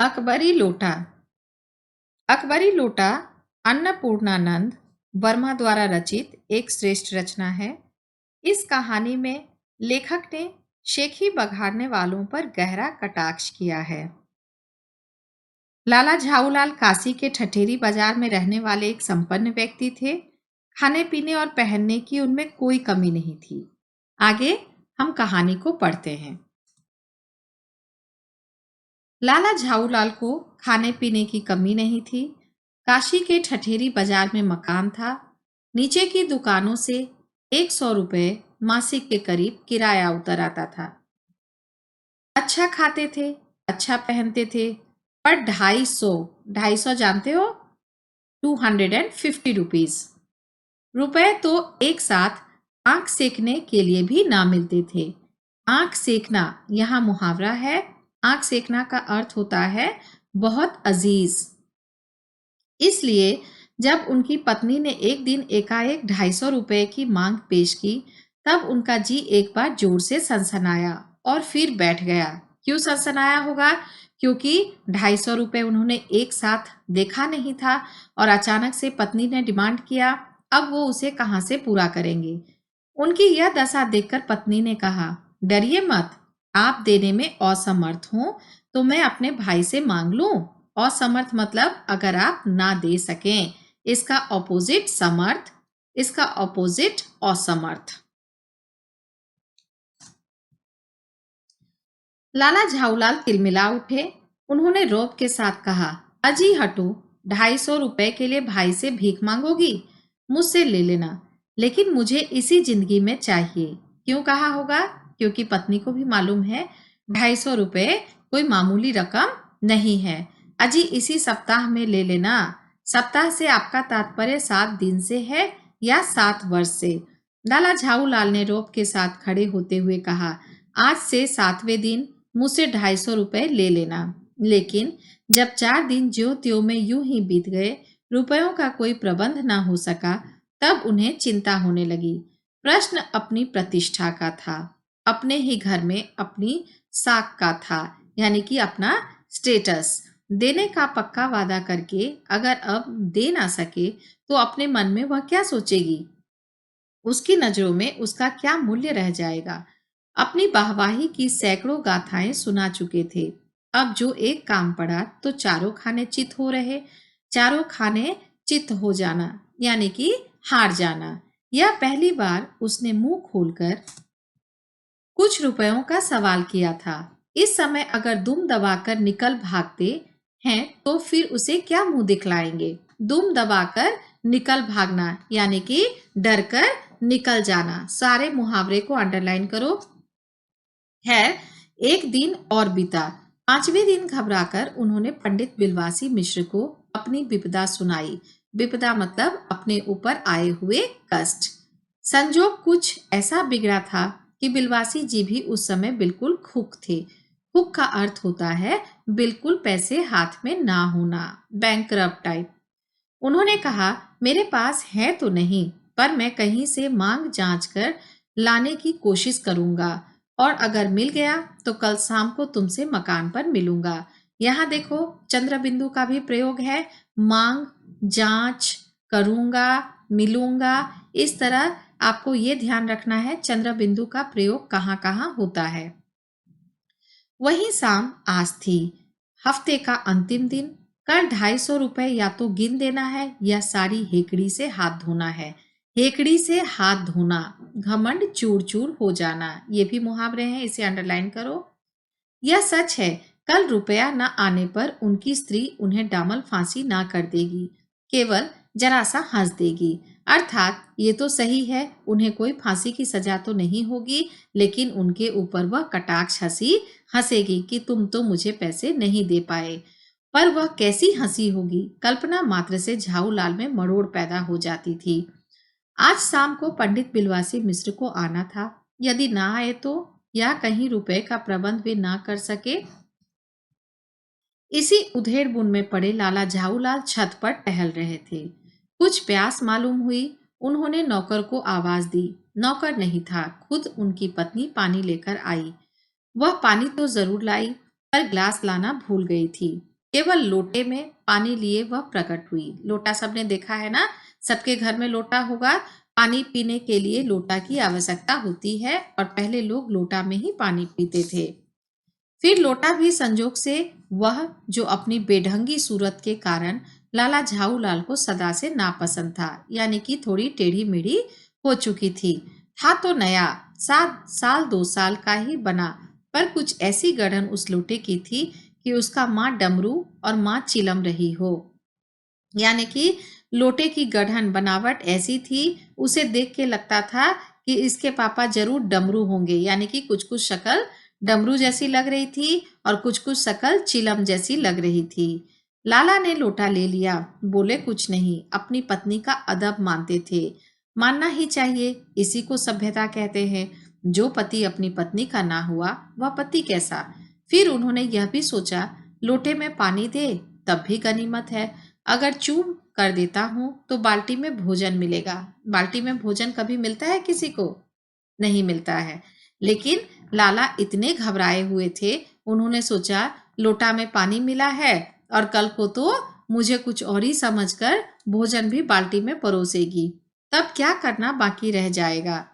अकबरी लोटा। अकबरी लोटा अन्नपूर्णानंद वर्मा द्वारा रचित एक श्रेष्ठ रचना है। इस कहानी में लेखक ने शेखी बघाड़ने वालों पर गहरा कटाक्ष किया है। लाला झाऊलाल काशी के ठठेरी बाजार में रहने वाले एक संपन्न व्यक्ति थे। खाने पीने और पहनने की उनमें कोई कमी नहीं थी। आगे हम कहानी को पढ़ते हैं। लाला झाऊलाल को खाने पीने की कमी नहीं थी। काशी के ठठेरी बाजार में मकान था। नीचे की दुकानों से 100 रुपये मासिक के करीब किराया उतर आता था। अच्छा खाते थे, अच्छा पहनते थे, पर 250 जानते हो, 250 रुपए तो एक साथ आंख सेकने के लिए भी ना मिलते थे। आंख सेकना यहाँ मुहावरा है। आंख सेकना का अर्थ होता है बहुत अजीज। इसलिए जब उनकी पत्नी ने एक दिन एकाएक 250 रुपए की मांग पेश की, तब उनका जी एक बार जोर से सनसनाया और फिर बैठ गया। क्यों सनसनाया होगा? क्योंकि 250 रुपए उन्होंने एक साथ देखा नहीं था और अचानक से पत्नी ने डिमांड किया। अब वो उसे कहां से पूरा करेंगे? उनकी यह दशा देखकर पत्नी ने कहा, डरिए मत, आप देने में असमर्थ हो तो मैं अपने भाई से मांग लूं। असमर्थ मतलब अगर आप ना दे सकें। इसका ऑपोजिट समर्थ, इसका ऑपोजिट असमर्थ। लाला झाऊलाल तिलमिला उठे। उन्होंने रौब के साथ कहा, अजी हटो, 250 रुपए के लिए भाई से भीख मांगोगी? मुझसे ले लेना, लेकिन मुझे इसी जिंदगी में चाहिए। क्यों कहा होगा? क्योंकि पत्नी को भी मालूम है 250 रुपए कोई मामूली रकम नहीं है। अजी इसी सप्ताह में ले लेना। सप्ताह से आपका तात्पर्य 7 दिन से है या 7 वर्ष से? लाला झाऊलाल ने रौब के साथ खड़े होते हुए कहा, आज से 7वें दिन मुझसे 250 रुपए ले लेना। लेकिन जब 4 दिन ज्यों त्यों में यूं ही बीत गए, रुपयों का कोई प्रबंध ना हो सका, तब उन्हें चिंता होने लगी। प्रश्न अपनी प्रतिष्ठा का था, अपने ही घर में अपनी साख का था, यानी कि अपना स्टेटस। देने का पक्का वादा करके अगर अब दे ना सके तो अपने मन में वह क्या सोचेगी? उसकी नजरों में उसका क्या मूल्य रह जाएगा? अपनी वाहवाही की सैकड़ों गाथाएं सुना चुके थे। अब जो एक काम पड़ा तो चारों खाने चित हो रहे। चारों खाने चित हो जाना यानी कि हार जाना। यह पहली बार उसने मुंह खोलकर कुछ रुपयों का सवाल किया था। इस समय अगर दुम दबाकर निकल भागते हैं तो फिर उसे क्या मुंह दिखलाएंगे? दुम दबाकर निकल भागना यानी कि डरकर निकल जाना। सारे मुहावरे को अंडरलाइन करो। खैर, एक दिन और बीता। 5वें दिन घबराकर उन्होंने पंडित बिलवासी मिश्र को अपनी विपदा सुनाई। विपदा मतलब अपने ऊपर आए हुए कष्ट। संजोग कुछ ऐसा बिगड़ा था कि बिलवासी जी भी उस समय बिल्कुल खुक थे। खुक का अर्थ होता है बिल्कुल पैसे हाथ में ना होना, बैंकरप्ट टाइप। उन्होंने कहा, मेरे पास है तो नहीं, पर मैं कहीं से मांग जांच कर लाने की कोशिश करूंगा और अगर मिल गया तो कल शाम को तुमसे मकान पर मिलूंगा। यहाँ देखो, चंद्र बिंदु का भी प्रयोग है। मांग, जांच, करूंगा, मिलूंगा। इस तरह आपको ये ध्यान रखना है चंद्र बिंदु का प्रयोग कहाँ कहाँ होता है। वही शाम आज थी, हफ्ते का अंतिम दिन। कल 250 रुपए या तो गिन देना है या सारी हेकड़ी से हाथ धोना है। हेकड़ी से हाथ धोना, घमंड चूर चूर हो जाना, ये भी मुहावरे हैं, इसे अंडरलाइन करो। यह सच है, कल रुपया न आने पर उनकी स्त्री उन्हें डामल फांसी ना कर देगी, केवल जरा सा हंस देगी। अर्थात ये तो सही है, उन्हें कोई फांसी की सजा तो नहीं होगी, लेकिन उनके ऊपर वह कटाक्ष हंसी हंसेगी कि तुम तो मुझे पैसे नहीं दे पाए। पर वह कैसी हंसी होगी, कल्पना मात्र से झाऊलाल में मरोड़ पैदा हो जाती थी। आज शाम को पंडित बिलवासी मिश्र को आना था। यदि ना आए तो, या कहीं रुपए का प्रबंध वे ना कर सके। इसी उधेड़ बुन में पड़े लाला झाऊलाल छत पर टहल रहे थे। कुछ प्यास मालूम हुई। उन्होंने नौकर को आवाज दी। नौकर नहीं था, खुद उनकी पत्नी पानी लेकर आई। वह पानी तो जरूर लाई, पर गिलास लाना भूल गई थी। केवल लोटे में पानी लिए वह प्रकट हुई। लोटा सबने देखा है ना, सबके घर में लोटा होगा। पानी पीने के लिए लोटा की आवश्यकता होती है और पहले लोग लोटा में ही पानी पीते थे। फिर लोटा भी संजोग से वह जो अपनी बेढंगी सूरत के कारण लाला झाऊलाल को सदा से नापसंद था, यानी कि थोड़ी टेढ़ी मेढ़ी हो चुकी थी। था तो नया, 7 साल 2 साल का ही बना, पर कुछ ऐसी गढ़न उस लोटे की थी कि उसका माँ डमरू और माँ चिलम रही हो। यानी कि लोटे की गढ़न बनावट ऐसी थी, उसे देख के लगता था कि इसके पापा जरूर डमरू होंगे, यानी कि कुछ कुछ शक्ल डमरू जैसी लग रही थी और कुछ कुछ शक्ल चिलम जैसी लग रही थी। लाला ने लोटा ले लिया, बोले कुछ नहीं, अपनी पत्नी का अदब मानते थे। मानना ही चाहिए, इसी को सभ्यता कहते हैं। जो पति अपनी पत्नी का ना हुआ वह पति कैसा। फिर उन्होंने यह भी सोचा, लोटे में पानी दे तब भी गनीमत है, अगर चूम कर देता हूं तो बाल्टी में भोजन मिलेगा। बाल्टी में भोजन कभी मिलता है किसी को? नहीं मिलता है। लेकिन लाला इतने घबराए हुए थे, उन्होंने सोचा लोटा में पानी मिला है और कल को तो मुझे कुछ और ही समझकर भोजन भी बाल्टी में परोसेगी, तब क्या करना बाकी रह जाएगा।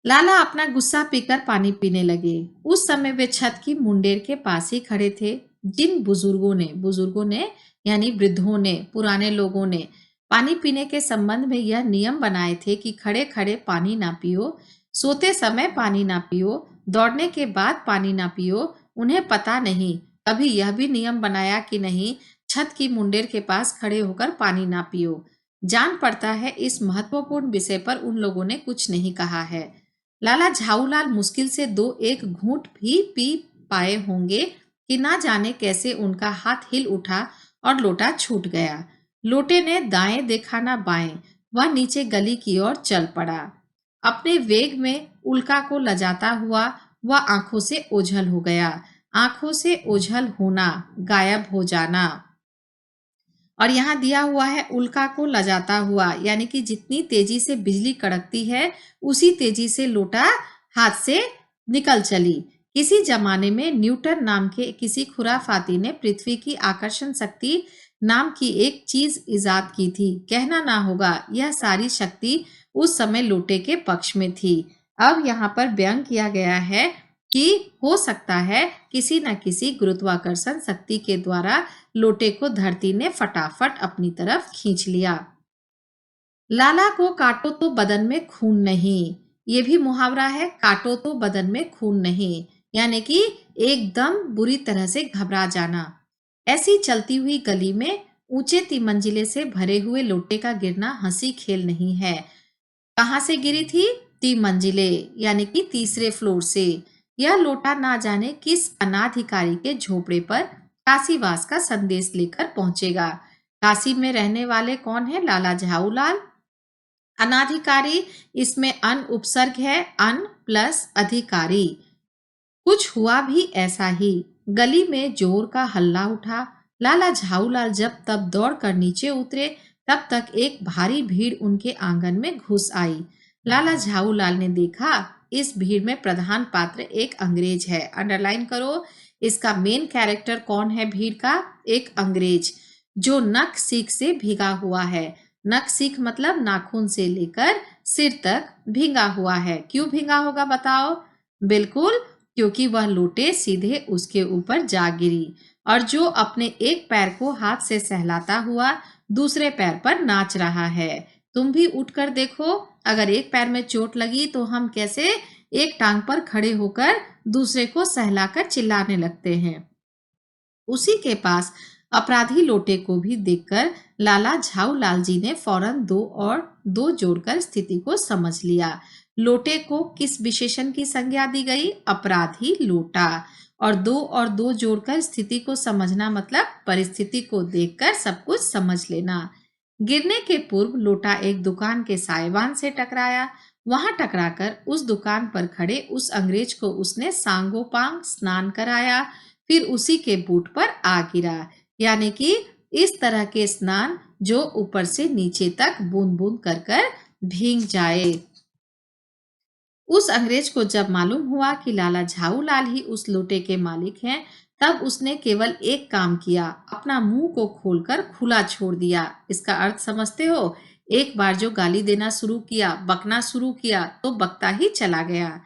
लाला अपना गुस्सा पीकर पानी पीने लगे। उस समय वे छत की मुंडेर के पास ही खड़े थे। जिन बुजुर्गों ने यानी वृद्धों ने, पुराने लोगों ने पानी पीने के संबंध में यह नियम बनाए थे कि खड़े खड़े पानी ना पियो, सोते समय पानी ना पियो, दौड़ने के बाद पानी ना पियो। उन्हें पता नहीं कभी यह भी नियम बनाया कि नहीं, छत की मुंडेर के पास खड़े होकर पानी ना पियो। जान पड़ता है इस महत्वपूर्ण विषय पर उन लोगों ने कुछ नहीं कहा है। लाला झाऊलाल मुश्किल से 2-1 घूंट भी पी पाए होंगे कि ना जाने कैसे उनका हाथ हिल उठा और लोटा छूट गया। लोटे ने दाएं देखा ना बाएं, वह नीचे गली की ओर चल पड़ा। अपने वेग में उल्का को लजाता हुआ वह आंखों से ओझल हो गया। आंखों से ओझल होना, गायब हो जाना। और यहाँ दिया हुआ है उल्का को लजाता हुआ, यानी कि जितनी तेजी से बिजली कड़कती है उसी तेजी से लोटा हाथ से निकल चली। किसी जमाने में न्यूटन नाम के किसी खुराफाती ने पृथ्वी की आकर्षण शक्ति नाम की एक चीज इजाद की थी। कहना ना होगा, यह सारी शक्ति उस समय लोटे के पक्ष में थी। अब यहाँ पर व्यंग किया गया है कि हो सकता है किसी न किसी गुरुत्वाकर्षण शक्ति के द्वारा लोटे को धरती ने फटाफट अपनी तरफ खींच लिया। लाला को काटो तो बदन में खून नहीं, ये भी मुहावरा है, काटो तो बदन में खून नहीं, यानी कि एकदम बुरी तरह से घबरा जाना। ऐसी चलती हुई गली में ऊंचे तिमंजिले से भरे हुए लोटे का गिरना हंसी खेल नहीं है। कहां से गिरी थी? 3 मंजिले, यानी कि तीसरे फ्लोर से। यह लोटा ना जाने किस अनाधिकारी के झोपड़े पर काशीवास का संदेश लेकर पहुंचेगा। काशी में रहने वाले कौन है? लाला झाऊलाल। अनाधिकारी, इसमें अन उपसर्ग है, अन प्लस अधिकारी। कुछ हुआ भी ऐसा ही। गली में जोर का हल्ला उठा। लाला झाऊलाल जब तब दौड़कर नीचे उतरे, तब तक एक भारी भीड़ उनके आंगन में घुस आई। लाला झाऊलाल ने देखा, इस भीड़ में प्रधान पात्र एक अंग्रेज है। अंडरलाइन करो, इसका मेन कैरेक्टर कौन है भीड़ का? एक अंग्रेज, जो नख सीख से भीगा हुआ है। नख सीख मतलब नाखून से लेकर सिर तक भीगा हुआ है। क्यों भीगा होगा बताओ? बिल्कुल, क्योंकि वह लोटे सीधे उसके ऊपर जा गिरी और जो अपने एक पैर को हाथ से सहलाता हुआ दूसरे पैर पर नाच रहा है। तुम भी उठकर देखो, अगर एक पैर में चोट लगी तो हम कैसे एक टांग पर खड़े होकर दूसरे को सहलाकर चिल्लाने लगते हैं। उसी के पास अपराधी लोटे को भी देखकर लाला झाऊलाल जी ने फौरन 2 और 2 जोड़कर स्थिति को समझ लिया। लोटे को किस विशेषण की संज्ञा दी गई? अपराधी लोटा। और 2 और 2 जोड़कर स्थिति को समझना मतलब परिस्थिति को देखकर सब कुछ समझ लेना। गिरने के पूर्व लोटा एक दुकान के साइबान से टकराया। वहां टकराकर उस दुकान पर खड़े उस अंग्रेज को उसने सांगोपांग स्नान कराया, फिर उसी के बूट पर आ गिरा। यानी कि इस तरह के स्नान जो ऊपर से नीचे तक बूंद बूंद कर कर भीग जाए। उस अंग्रेज को जब मालूम हुआ कि लाला झाऊलाल ही उस लोटे के मालिक हैं, तब उसने केवल एक काम किया, अपना मुंह को खोलकर खुला छोड़ दिया। इसका अर्थ समझते हो? एक बार जो गाली देना शुरू किया, बकना शुरू किया, तो बकता ही चला गया।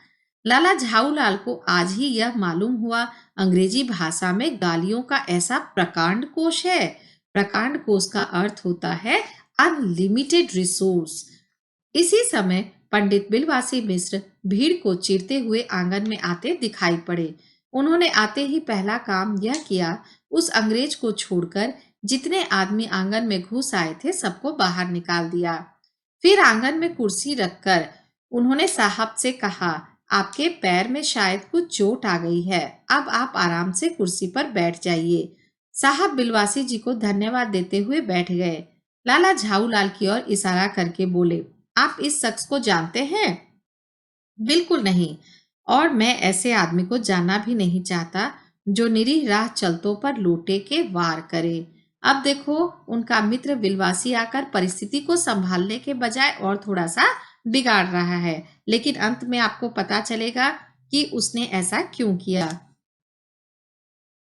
लाला झाऊलाल को आज ही यह मालूम हुआ, अंग्रेजी भाषा में गालियों का ऐसा प्रकांड कोश है। प्रकांड कोश का अर्थ होता है अनलिमिटेड रिसोर्स। इसी समय पंडित बिलवासी मिश्र भीड़ को चीरते हुए आंगन में आते दिखाई पड़े। उन्होंने आते ही पहला काम यह किया, उस अंग्रेज को छोड़कर जितने आदमी आंगन में घुस आए थे सबको बाहर निकाल दिया। फिर आंगन में कुर्सी रखकर उन्होंने साहब से कहा, आपके पैर में शायद कुछ चोट आ गई है, अब आप आराम से कुर्सी पर बैठ जाइए। साहब बिलवासी जी को धन्यवाद देते हुए बैठ गए। लाला झाऊलाल की ओर इशारा करके बोले, आप इस शख्स को जानते हैं? बिल्कुल नहीं, और मैं ऐसे आदमी को जानना भी नहीं चाहता जो निरीह राह चलतों पर लोटे के वार करे। अब देखो, उनका मित्र बिलवासी आकर परिस्थिति को संभालने के बजाय और थोड़ा सा बिगाड़ रहा है, लेकिन अंत में आपको पता चलेगा कि उसने ऐसा क्यों किया।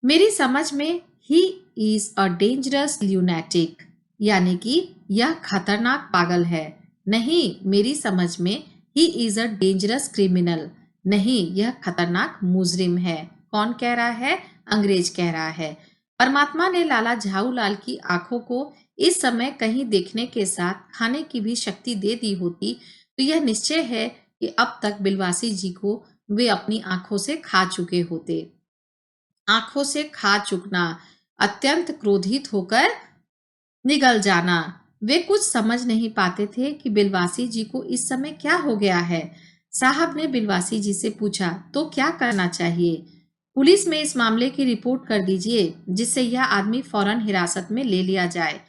मेरी समझ में he is a dangerous lunatic, यानी कि यह खतरनाक पागल है। नहीं, मेरी समझ में he is a dangerous criminal, नहीं, यह खतरनाक मुजरिम है। कौन कह रहा है? अंग्रेज कह रहा है। परमात्मा ने लाला झाऊलाल की आंखों को इस समय कहीं देखने के साथ खाने की भी शक्ति दे दी होती तो यह निश्चय है कि अब तक बिलवासी जी को वे अपनी आंखों से खा चुके होते। आंखों से खा चुकना, अत्यंत क्रोधित होकर निगल जाना। वे कुछ समझ नहीं पाते थे कि बिलवासी जी को इस समय क्या हो गया है। साहब ने बिलवासी जी से पूछा, तो क्या करना चाहिए? पुलिस में इस मामले की रिपोर्ट कर दीजिए, जिससे यह आदमी फौरन हिरासत में ले लिया जाए।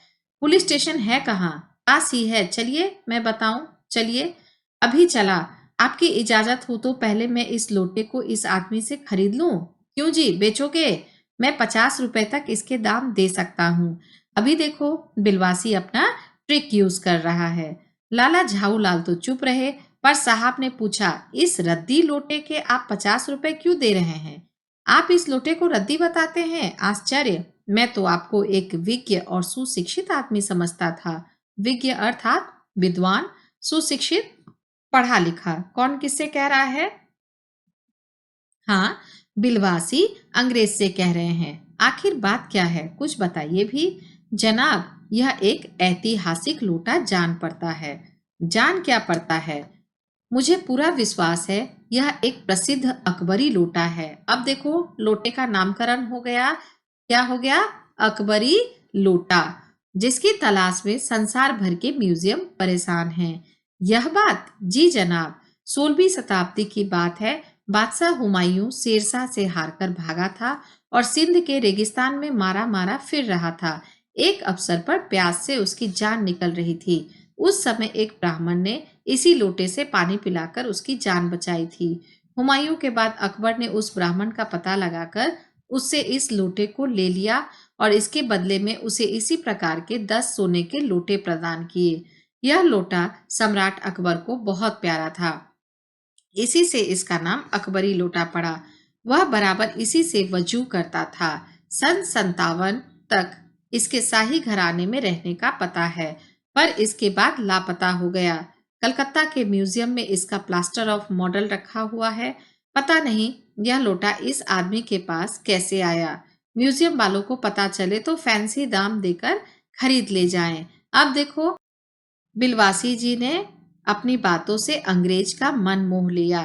पुलिस स्टेशन है कहाँ? पास ही है, चलिए मैं बताऊं। चलिए, अभी चला। आपकी इजाजत हो तो पहले मैं इस लोटे को इस आदमी से खरीद लूं। क्यों जी, बेचोगे? मैं 50 रुपए तक इसके दाम दे सकता हूँ। अभी देखो, बिलवासी अपना ट्रिक यूज कर रहा है। लाला झाऊलाल तो चुप रहे, पर साहब ने पूछा, इस रद्दी लोटे के आप 50 रुपए क्यों दे रहे हैं? आप इस लोटे को रद्दी बताते हैं? आश्चर्य! मैं तो आपको एक विज्ञ और सुशिक्षित आदमी समझता था। विज्ञ अर्थात विद्वान, सुशिक्षित, पढ़ा लिखा। कौन किससे कह रहा है? हाँ, बिलवासी अंग्रेज से कह रहे हैं। आखिर बात क्या है, कुछ बताइए भी। जनाब, यह एक ऐतिहासिक लोटा जान पड़ता है। जान क्या पड़ता है? मुझे पूरा विश्वास है यह एक प्रसिद्ध अकबरी लोटा है। अब देखो, लोटे का नामकरण हो गया। क्या हो गया? अकबरी लोटा, जिसकी तलाश में संसार भर के म्यूजियम परेशान हैं। यह बात? जी जनाब, 16वीं शताब्दी की बात है। बादशाह हुमायूं शेरशाह से हारकर भागा था और सिंध के रेगिस्तान में मारा मारा फिर रहा था। एक अवसर पर प्यास से उसकी जान निकल रही थी। उस समय एक ब्राह्मण ने इसी लोटे से पानी पिलाकर उसकी जान बचाई थी। हुमायूं के बाद अकबर ने उस ब्राह्मण का पता लगाकर उससे इस लोटे को ले लिया और इसके बदले में उसे इसी प्रकार के 10 सोने के लोटे प्रदान किए। यह लोटा सम्राट अकबर को बहुत प्यारा था, इसी से इसका नाम अकबरी लोटा पड़ा। वह बराबर इसी से वजू करता था। सन 57 तक इसके शाही घराने में रहने का पता है, पर इसके बाद लापता हो गया। कलकत्ता के म्यूजियम में इसका प्लास्टर ऑफ मॉडल रखा हुआ है। पता नहीं यह लोटा इस आदमी के पास कैसे आया। म्यूजियम वालों को पता चले तो फैंसी दाम देकर खरीद ले जाएं। अब देखो, बिलवासी जी ने अपनी बातों से अंग्रेज का मन मोह लिया।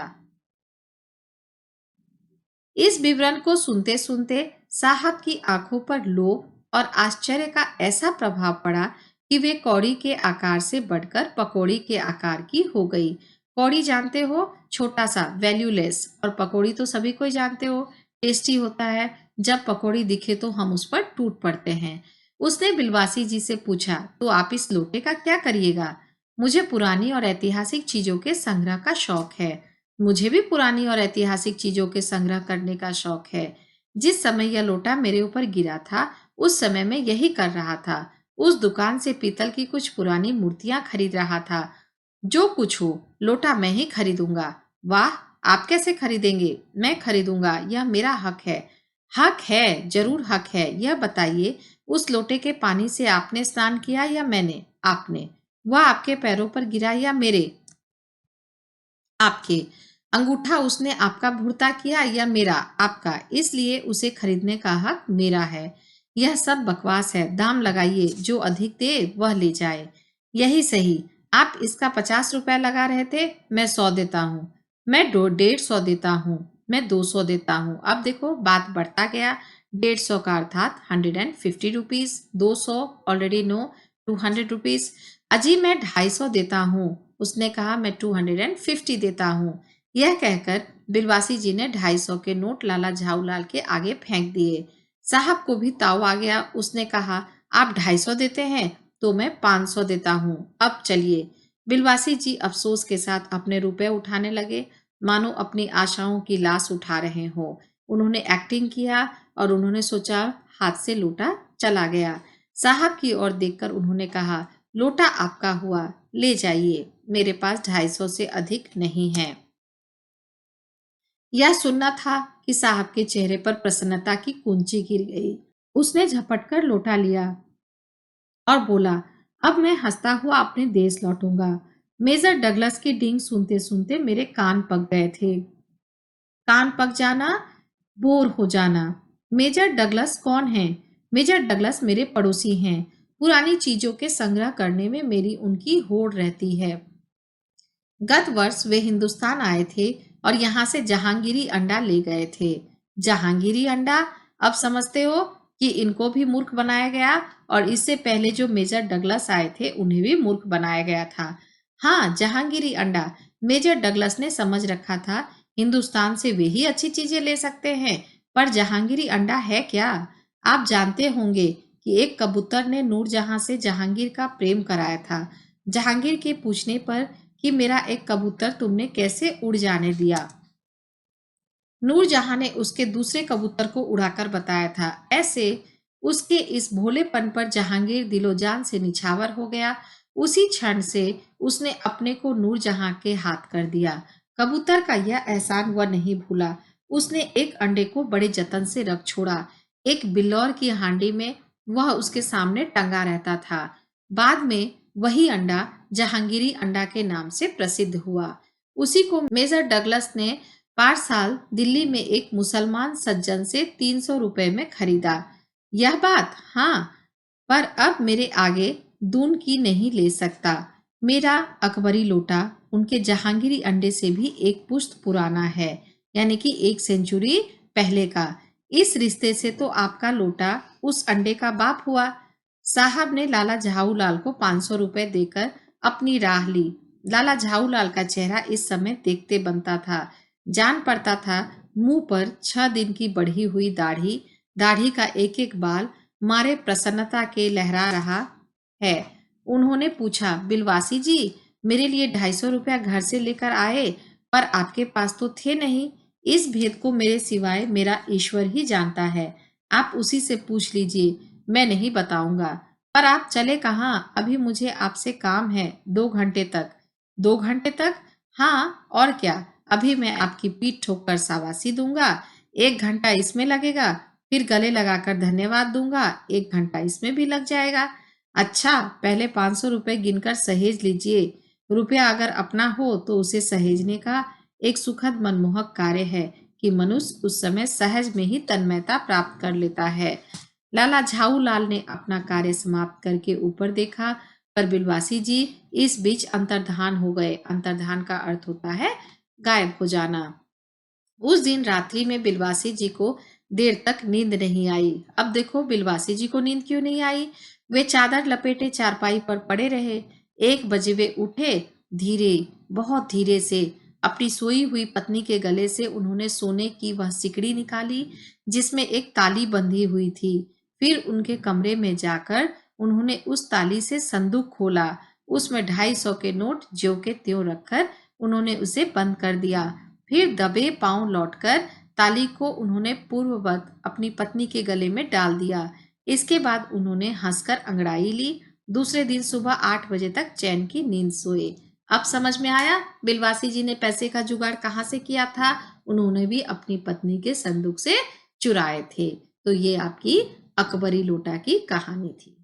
इस विवरण को सुनते सुनते साहब की आंखों पर लोभ और आश्चर्य का ऐसा प्रभाव पड़ा कि वे कौड़ी के आकार से बढ़कर पकौड़ी के आकार की हो गई। कौड़ी जानते हो, छोटा सा, वैल्यूलेस, और पकौड़ी तो सभी को जानते हो, टेस्टी होता है। जब पकौड़ी दिखे तो हम उस पर टूट पड़ते हैं। उसने बिलवासी जी से पूछा, तो आप इस लोटे का क्या करिएगा? मुझे पुरानी और ऐतिहासिक चीजों के संग्रह का शौक है। मुझे भी पुरानी और ऐतिहासिक चीजों के संग्रह करने का शौक है। जिस समय यह लोटा मेरे ऊपर गिरा था, उस समय मैं यही कर रहा था। उस दुकान से पीतल की कुछ पुरानी मूर्तियां खरीद रहा था। जो कुछ हो, लोटा मैं ही खरीदूंगा। वाह, आप कैसे खरीदेंगे? मैं खरीदूंगा, यह मेरा हक है। हक है, जरूर हक है। यह बताइए, उस लोटे के पानी से आपने स्नान किया या मैंने? आपने। वह आपके पैरों पर गिरा या मेरे? आपके। अंगूठा उसने आपका भुर्ता किया या मेरा? आपका। इसलिए उसे खरीदने का हक मेरा है। यह सब बकवास है। दाम लगाइए, जो अधिक दे वह ले जाए। यही सही। आप इसका 50 रुपया लगा रहे थे। मैं 100 देता हूँ। मैं 150 देता हूँ। मैं 200 देता हूँ। अब देखो, बात बढ़ता गया। 150 का अर्थात 150 रुपीज। 200 already know, 200 rupees. अजी मैं 250 देता हूँ। उसने कहा, मैं 250 देता हूँ। यह कहकर बिलवासी जी ने 250 के नोट लाला झाऊलाल के आगे फेंक दिए। साहब को भी ताव आ गया। उसने कहा, आप 250 देते हैं तो मैं 500 देता हूँ। अब चलिए। बिलवासी जी अफसोस के साथ अपने रुपए उठाने लगे, मानो अपनी आशाओं की लाश उठा रहे हो। उन्होंने एक्टिंग किया और उन्होंने सोचा हाथ से लोटा चला गया। साहब की ओर देखकर उन्होंने कहा, लोटा आपका हुआ, ले जाइए। मेरे पास 250 से अधिक नहीं है। यह सुनना था कि साहब के चेहरे पर प्रसन्नता की कुंजी गिर गई। उसने झपटकर लोटा लिया और बोला, अब मैं हंसता हुआ अपने देश लौटूंगा। मेजर डगलस की डींग सुनते सुनते मेरे कान पक गए थे। कान पक जाना, बोर हो जाना। मेजर डगलस कौन है? मेजर डगलस मेरे पड़ोसी हैं। पुरानी चीजों के संग्रह करने में मेरी उनकी होड़ रहती है। गत वर्ष वे हिंदुस्तान आए थे और यहाँ से जहांगीरी अंडा ले गए थे। जहांगीरी अंडा? अब समझते हो कि इनको भी मूर्ख बनाया गया, और इससे पहले जो मेजर डगलस आए थे उन्हें भी मूर्ख बनाया गया था। हाँ, जहांगीरी अंडा। मेजर डगलस ने समझ रखा था हिंदुस्तान से वे ही अच्छी चीजें ले सकते हैं, पर जहांगीरी अंडा है क्या? आप जानते होंगे कि एक कबूतर ने नूरजहां से जहांगीर का प्रेम कराया था। जहांगीर के पूछने पर कि मेरा एक कबूतर तुमने कैसे उड़ जाने दिया, नूरजहां ने उसके दूसरे कबूतर को उड़ाकर बताया था। ऐसे उसके इस भोलेपन पर जहांगीर दिलोजान से निछावर हो गया। उसी क्षण से उसने अपने को नूरजहां के हाथ कर दिया। कबूतर का यह एहसान वह नहीं भूला। उसने एक अंडे को बड़े जतन से रख छोड़ा। एक बिल्लौर की हांडी में वह उसके सामने टंगा रहता था। बाद में वही अंडा जहांगीरी अंडा के नाम से प्रसिद्ध हुआ। उसी को मेजर डगलस ने 5 साल दिल्ली में एक मुसलमान सज्जन से 300 रुपए में खरीदा। यह बात? हाँ, पर अब मेरे आगे दून की नहीं ले सकता। मेरा अकबरी लोटा उनके जहांगीरी अंडे से भी एक पुश्त पुराना है, यानी कि 1 सेंचुरी पहले का। इस रिश्ते से तो आपका लोटा उस अंडे का बाप हुआ। साहब ने लाला झाऊलाल को 500 रुपए देकर अपनी राह ली। लाला झाऊलाल का चेहरा इस समय देखते बनता था। जान पड़ता था मुंह पर 6 दिन की बढ़ी हुई दाढ़ी, दाढ़ी का एक एक बाल मारे प्रसन्नता के लहरा रहा है। उन्होंने पूछा, बिलवासी जी, मेरे लिए 250 रुपया घर से लेकर आए, पर आपके पास तो थे नहीं। इस भेद को मेरे सिवाय मेरा ईश्वर ही जानता है। आप उसी से पूछ लीजिए, मैं नहीं बताऊंगा। पर आप चले कहाँ? अभी मुझे आपसे काम है, 2 घंटे तक। 2 घंटे तक? हाँ, और क्या। अभी मैं आपकी पीठ ठोककर शाबाशी दूंगा, 1 घंटा इसमें लगेगा, फिर गले लगाकर धन्यवाद दूंगा, 1 घंटा इसमें भी लग जाएगा। अच्छा, पहले 500 रुपए गिनकर सहेज लीजिए। रुपया अगर अपना हो तो उसे सहेजने का एक सुखद मनमोहक कार्य है कि मनुष्य उस समय सहज में ही तन्मयता प्राप्त कर लेता है। लाला झाऊलाल ने अपना कार्य समाप्त करके ऊपर देखा, पर बिलवासी जी इस बीच अंतर्धान हो गए। अंतर्धान का अर्थ होता है गायब हो जाना। उस दिन रात्रि में बिलवासी जी को देर तक नींद नहीं आई। अब देखो बिलवासी जी को नींद क्यों नहीं आई। वे चादर लपेटे चारपाई पर पड़े रहे। 1 बजे वे उठे। धीरे, बहुत धीरे से अपनी सोई हुई पत्नी के गले से उन्होंने सोने की वह सिकड़ी निकाली जिसमें एक ताली बंधी हुई थी। फिर उनके कमरे में जाकर उन्होंने उस ताली से संदूक खोला। उसमें 250 के नोट ज्यों के त्यों रखकर उन्होंने उसे बंद कर दिया। फिर दबे पांव लौटकर ताली को उन्होंने पूर्ववत अपनी पत्नी के गले में डाल दिया। इसके बाद उन्होंने हंसकर अंगड़ाई ली। दूसरे दिन सुबह 8 बजे तक चैन की नींद सोए। अब समझ में आया बिलवासी जी ने पैसे का जुगाड़ कहाँ से किया था। उन्होंने भी अपनी पत्नी के संदूक से चुराए थे। तो ये आपकी अकबरी लोटा की कहानी थी।